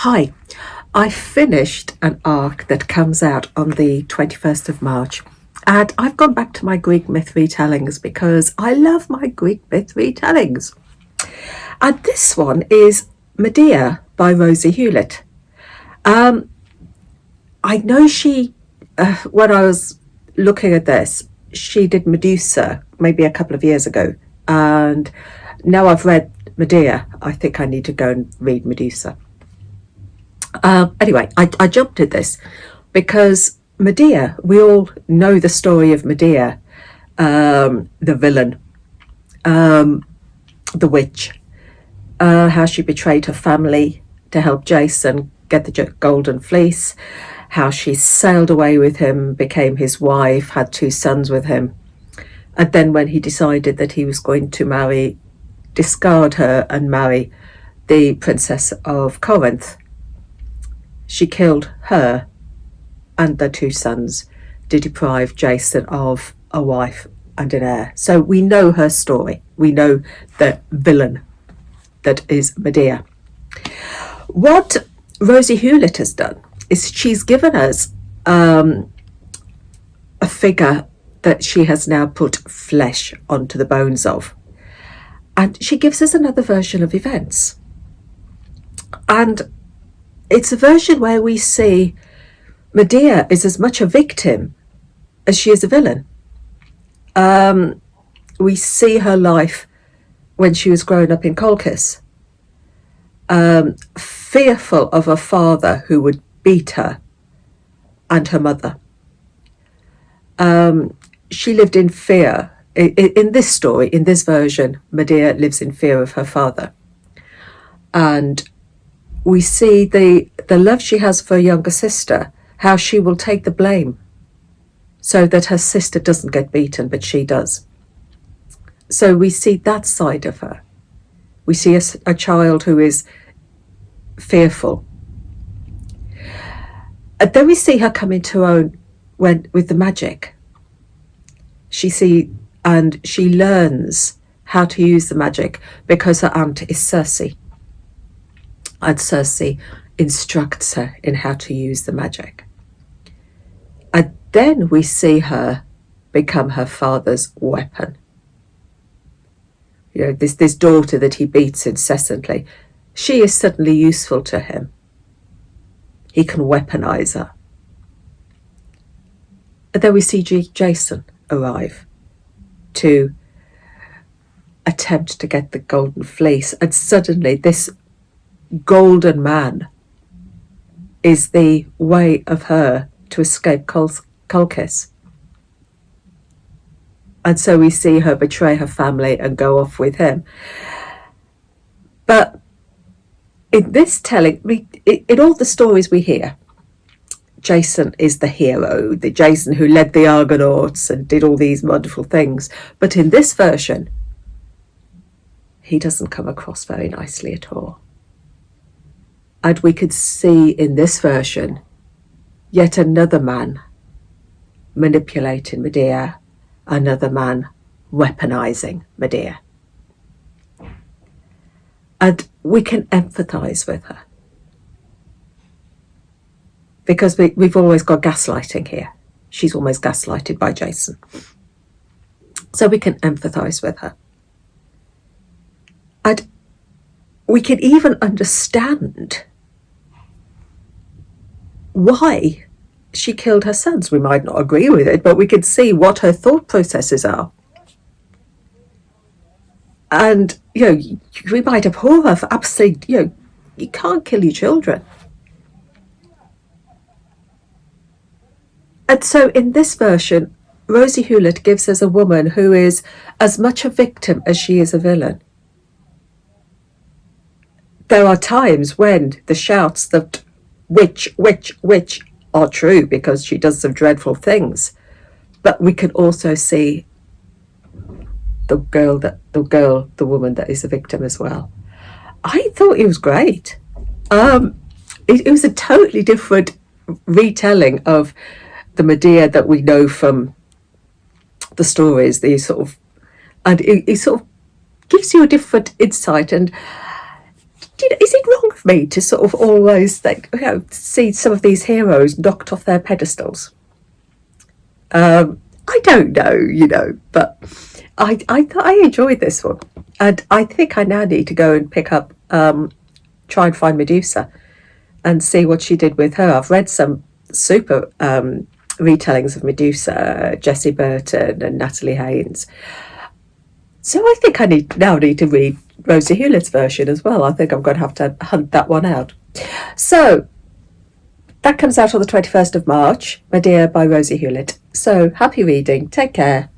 Hi, I finished an arc that comes out on the 21st of March, and I've gone back to my Greek myth retellings because I love my Greek myth retellings. And this one is Medea by Rosie Hewlett. I know when I was looking at this, she did Medusa maybe a couple of years ago, and now I've read Medea, I think I need to go and read Medusa. Anyway, I jumped at this because Medea, we all know the story of Medea, the villain, the witch, how she betrayed her family to help Jason get the golden fleece, how she sailed away with him, became his wife, had 2 sons with him, and then when he decided that he was going to discard her and marry the Princess of Corinth, she killed her and their 2 sons to deprive Jason of a wife and an heir. So we know her story. We know the villain that is Medea. What Rosie Hewlett has done is she's given us a figure that she has now put flesh onto the bones of. And she gives us another version of events. And it's a version where we see Medea is as much a victim as she is a villain. We see her life when she was growing up in Colchis, fearful of her father who would beat her and her mother. She lived in fear. In this story, in this version, Medea lives in fear of her father. And we see the love she has for her younger sister, how she will take the blame so that her sister doesn't get beaten, but she does. So we see that side of her. We see a child who is fearful. And then we see her come into her own with the magic. She learns how to use the magic because her aunt is Circe. And Circe instructs her in how to use the magic. And then we see her become her father's weapon. You know, this daughter that he beats incessantly, she is suddenly useful to him. He can weaponize her. And then we see Jason arrive to attempt to get the golden fleece. And suddenly this golden man is the way of her to escape Colchis. And so we see her betray her family and go off with him. But in this telling, in all the stories we hear, Jason is the hero, the Jason who led the Argonauts and did all these wonderful things. But in this version, he doesn't come across very nicely at all. And we could see in this version yet another man manipulating Medea, another man weaponizing Medea. And we can empathise with her. Because we've always got gaslighting here. She's almost gaslighted by Jason. So we can empathise with her. And we can even understand why she killed her sons. We might not agree with it, but we can see what her thought processes are. And, we might abhor her for absolutely, you can't kill your children. And so in this version, Rosie Hewlett gives us a woman who is as much a victim as she is a villain. There are times when the shouts that witch are true because she does some dreadful things. But we can also see the woman that is a victim as well. I thought it was great. It was a totally different retelling of the Medea that we know from the stories. And it sort of gives you a different insight. And is it wrong of me to sort of always think, see some of these heroes knocked off their pedestals? I don't know, but I enjoyed this one, and I think I now need to go and pick up, try and find Medusa, and see what she did with her. I've read some super retellings of Medusa, Jessie Burton and Natalie Haynes. So I think I now need to read Rosie Hewlett's version as well. I think I'm going to have to hunt that one out. So that comes out on the 21st of March, Medea by Rosie Hewlett. So happy reading. Take care.